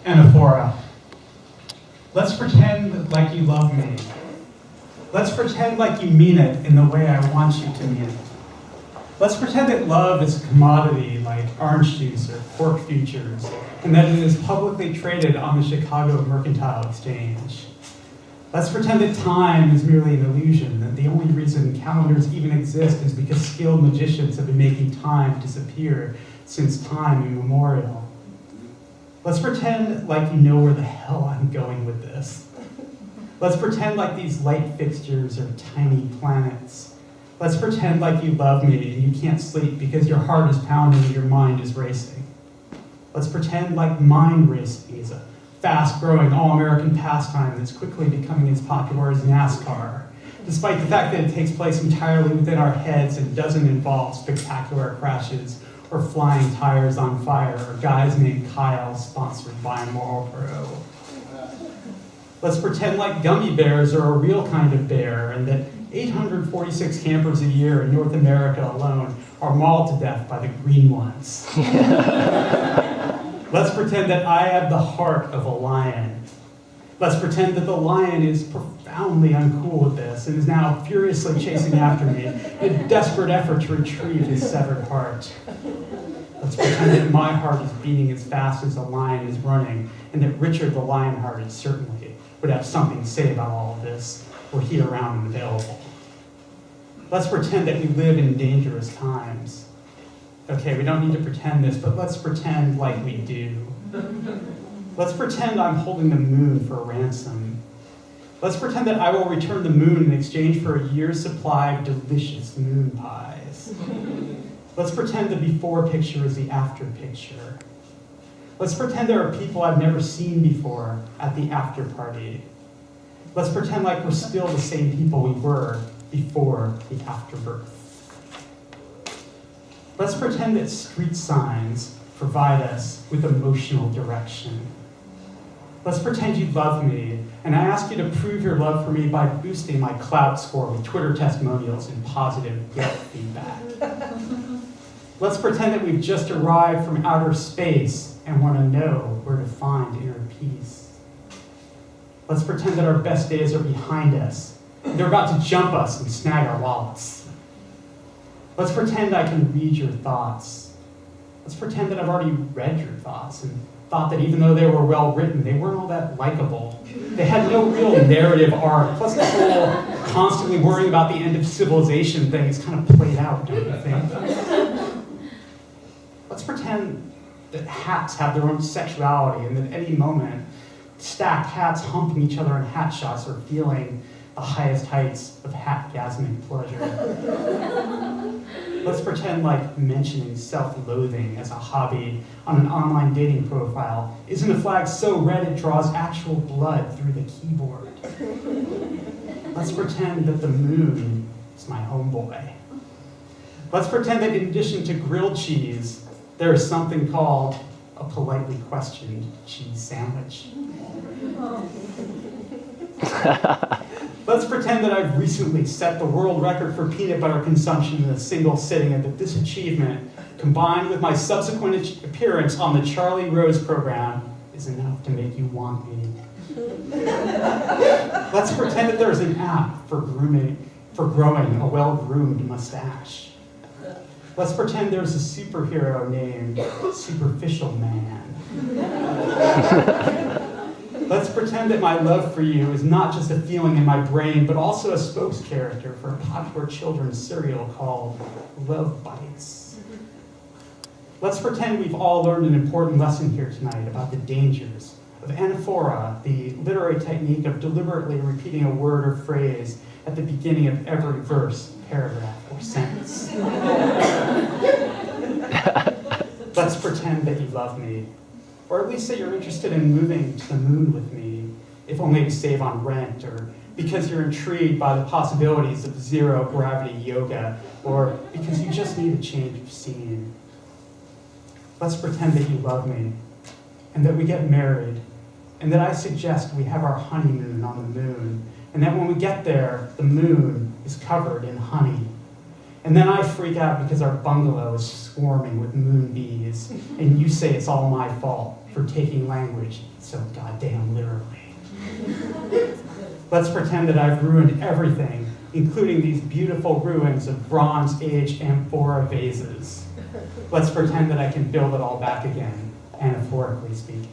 Anaphora. Let's pretend like you love me. Let's pretend like you mean it in the way I want you to mean it. Let's pretend that love is a commodity like orange juice or pork futures, and that it is publicly traded on the Chicago Mercantile Exchange. Let's pretend that time is merely an illusion, that the only reason calendars even exist is because skilled magicians have been making time disappear since time immemorial. Let's pretend like you know where the hell I'm going with this. Let's pretend like these light fixtures are tiny planets. Let's pretend like you love me and you can't sleep because your heart is pounding and your mind is racing. Let's pretend like mind racing is a fast-growing, all-American pastime that's quickly becoming as popular as NASCAR, despite the fact that it takes place entirely within our heads and doesn't involve spectacular crashes or flying tires on fire or guys named Kyle sponsored by Marlboro. Let's pretend like gummy bears are a real kind of bear and that 846 campers a year in North America alone are mauled to death by the green ones. Let's pretend that I have the heart of a lion. Let's pretend that the lion is profoundly uncool with this and is now furiously chasing after me in a desperate effort to retrieve his severed heart. Let's pretend that my heart is beating as fast as the lion is running and that Richard the Lionhearted certainly would have something to say about all of this were he around and available. Let's pretend that we live in dangerous times. Okay, we don't need to pretend this, but let's pretend like we do. Let's pretend I'm holding the moon for ransom. Let's pretend that I will return the moon in exchange for a year's supply of delicious moon pies. Let's pretend the before picture is the after picture. Let's pretend there are people I've never seen before at the after party. Let's pretend like we're still the same people we were before the afterbirth. Let's pretend that street signs provide us with emotional direction. Let's pretend you love me, and I ask you to prove your love for me by boosting my clout score with Twitter testimonials and positive Yelp feedback. Let's pretend that we've just arrived from outer space and want to know where to find inner peace. Let's pretend that our best days are behind us. They're about to jump us and snag our wallets. Let's pretend I can read your thoughts. Let's pretend that I've already read your thoughts and thought that even though they were well written, they weren't all that likable. They had no real narrative arc. Plus the whole constantly worrying about the end of civilization thing is kind of played out, don't you think? Let's pretend that hats have their own sexuality and that at any moment, stacked hats humping each other in hat shots are feeling the highest heights of hat-gasmic pleasure. Let's pretend like mentioning self-loathing as a hobby on an online dating profile isn't a flag so red it draws actual blood through the keyboard. Let's pretend that the moon is my homeboy. Let's pretend that in addition to grilled cheese, there is something called a politely questioned cheese sandwich. Let's pretend that I've recently set the world record for peanut butter consumption in a single sitting and that this achievement, combined with my subsequent appearance on the Charlie Rose program, is enough to make you want me. Let's pretend that there's an app for growing a well-groomed mustache. Let's pretend there's a superhero named Superficial Man. Let's pretend that my love for you is not just a feeling in my brain, but also a spokes character for a popular children's cereal called Love Bites. Let's pretend we've all learned an important lesson here tonight about the dangers of anaphora, the literary technique of deliberately repeating a word or phrase at the beginning of every verse, paragraph, or sentence. Let's pretend that you love me. Or at least that you're interested in moving to the moon with me, if only to save on rent, or because you're intrigued by the possibilities of zero-gravity yoga, or because you just need a change of scene. Let's pretend that you love me, and that we get married, and that I suggest we have our honeymoon on the moon, and that when we get there, the moon is covered in honey. And then I freak out because our bungalow is swarming with moonbees, and you say it's all my fault for taking language so goddamn literally. Let's pretend that I've ruined everything, including these beautiful ruins of Bronze Age amphora vases. Let's pretend that I can build it all back again, anaphorically speaking.